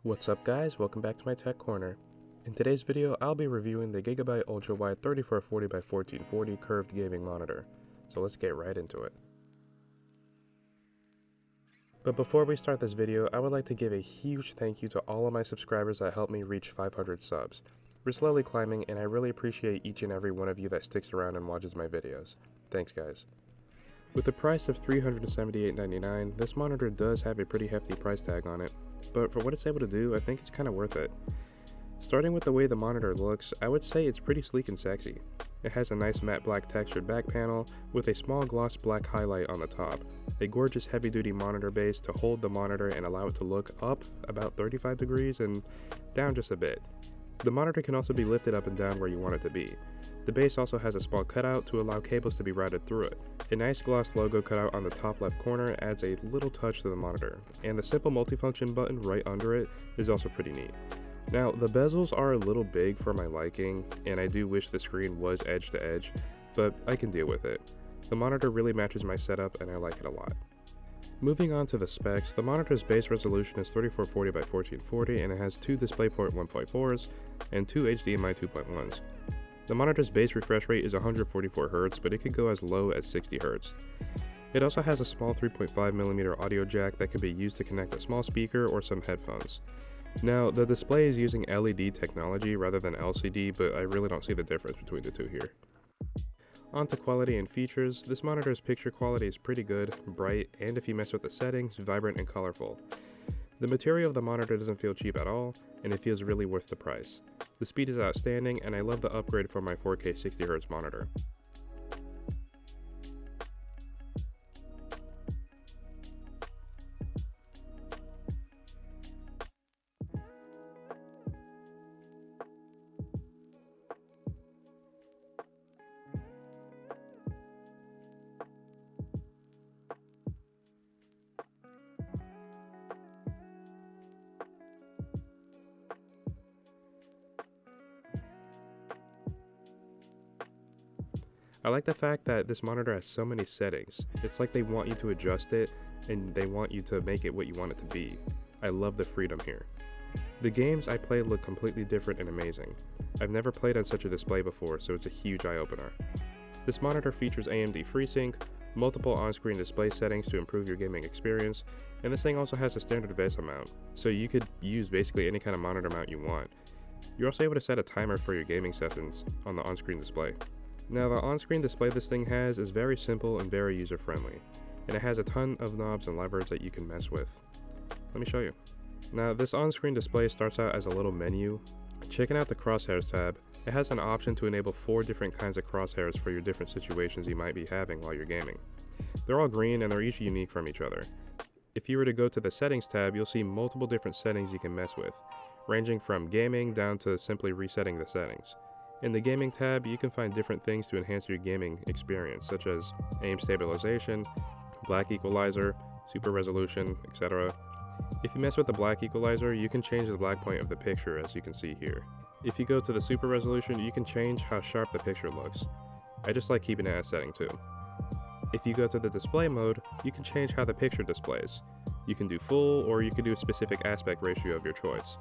What's up guys, welcome back to my tech corner. In today's video, I'll be reviewing the Gigabyte ultra-wide 3440x1440 curved gaming monitor. So let's get right into it. But before we start this video, I would like to give a huge thank you to all of my subscribers that helped me reach 500 subs. We're slowly climbing and I really appreciate each and every one of you that sticks around and watches my videos. Thanks guys. With a price of $378.99, this monitor does have a pretty hefty price tag on it, but for what it's able to do, I think it's kind of worth it. Starting with the way the monitor looks, I would say it's pretty sleek and sexy. It has a nice matte black textured back panel with a small gloss black highlight on the top, a gorgeous heavy duty monitor base to hold the monitor and allow it to look up about 35 degrees and down just a bit. The monitor can also be lifted up and down where you want it to be. The base also has a small cutout to allow cables to be routed through it. A nice gloss logo cutout on the top left corner adds a little touch to the monitor, and the simple multifunction button right under it is also pretty neat. Now, the bezels are a little big for my liking, and I do wish the screen was edge to edge, but I can deal with it. The monitor really matches my setup and I like it a lot. Moving on to the specs, the monitor's base resolution is 3440x1440 and it has two DisplayPort 1.4s and two HDMI 2.1s. The monitor's base refresh rate is 144Hz, but it could go as low as 60Hz. It also has a small 3.5mm audio jack that can be used to connect a small speaker or some headphones. Now, the display is using LED technology rather than LCD, but I really don't see the difference between the two here. On to quality and features, this monitor's picture quality is pretty good, bright, and if you mess with the settings, vibrant and colorful. The material of the monitor doesn't feel cheap at all, and it feels really worth the price. The speed is outstanding, and I love the upgrade for my 4K 60Hz monitor. I like the fact that this monitor has so many settings. It's like they want you to adjust it and they want you to make it what you want it to be. I love the freedom here. The games I play look completely different and amazing. I've never played on such a display before, so it's a huge eye-opener. This monitor features AMD FreeSync, multiple on-screen display settings to improve your gaming experience, and this thing also has a standard VESA mount, so you could use basically any kind of monitor mount you want. You're also able to set a timer for your gaming sessions on the on-screen display. Now, the on-screen display this thing has is very simple and very user-friendly, and it has a ton of knobs and levers that you can mess with. Let me show you. Now, this on-screen display starts out as a little menu. Checking out the crosshairs tab, it has an option to enable 4 different kinds of crosshairs for your different situations you might be having while you're gaming. They're all green and they're each unique from each other. If you were to go to the settings tab, you'll see multiple different settings you can mess with, ranging from gaming down to simply resetting the settings. In the gaming tab, you can find different things to enhance your gaming experience, such as aim stabilization, black equalizer, super resolution, etc. If you mess with the black equalizer, you can change the black point of the picture, as you can see here. If you go to the super resolution, you can change how sharp the picture looks. I just like keeping it as setting too. If you go to the display mode, you can change how the picture displays. You can do full, or you can do a specific aspect ratio of your choice.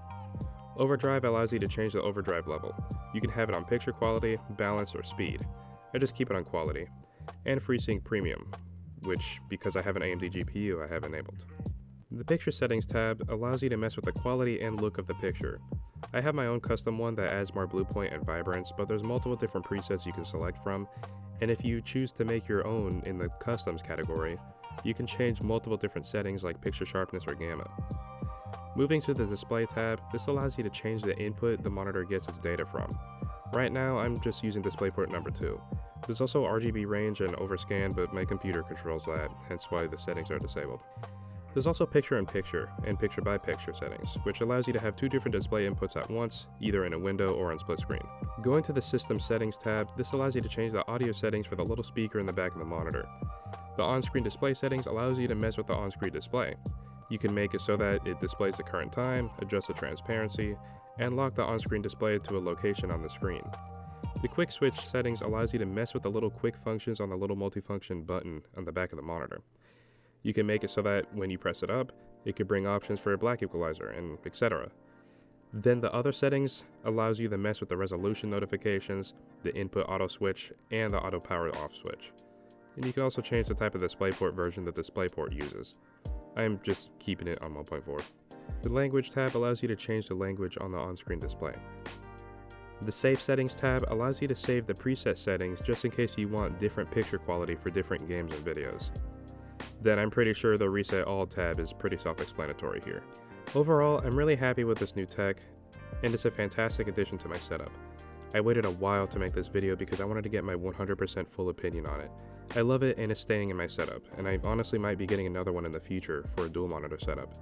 Overdrive allows you to change the overdrive level. You can have it on picture quality, balance, or speed. I just keep it on quality. And FreeSync Premium, which, because I have an AMD GPU, I have enabled. The Picture Settings tab allows you to mess with the quality and look of the picture. I have my own custom one that adds more blue point and vibrance, but there's multiple different presets you can select from, and if you choose to make your own in the Customs category, you can change multiple different settings like picture sharpness or gamma. Moving to the Display tab, this allows you to change the input the monitor gets its data from. Right now, I'm just using DisplayPort number 2. There's also RGB range and overscan, but my computer controls that, hence why the settings are disabled. There's also picture-in-picture and picture-by-picture settings, which allows you to have 2 different display inputs at once, either in a window or on split screen. Going to the System Settings tab, this allows you to change the audio settings for the little speaker in the back of the monitor. The on-screen display settings allows you to mess with the on-screen display. You can make it so that it displays the current time, adjust the transparency, and lock the on-screen display to a location on the screen. The quick switch settings allows you to mess with the little quick functions on the little multifunction button on the back of the monitor. You can make it so that when you press it up, It could bring options for a black equalizer, and etc. Then the other settings allows you to mess with the resolution notifications, the input auto switch, and the auto power off switch. And you can also change the type of DisplayPort version the DisplayPort uses. I am just keeping it on 1.4. The language tab allows you to change the language on the on-screen display. The Save Settings tab allows you to save the preset settings just in case you want different picture quality for different games and videos. Then I'm pretty sure the Reset All tab is pretty self-explanatory here. Overall, I'm really happy with this new tech, and it's a fantastic addition to my setup. I waited a while to make this video because I wanted to get my 100% full opinion on it. I love it and it's staying in my setup, and I honestly might be getting another one in the future for a dual monitor setup.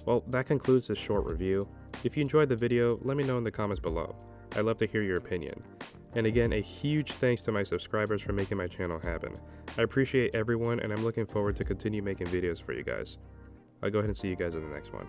Well, that concludes this short review. If you enjoyed the video, let me know in the comments below. I'd love to hear your opinion. And again, a huge thanks to my subscribers for making my channel happen. I appreciate everyone, and I'm looking forward to continue making videos for you guys. I'll go ahead and see you guys in the next one.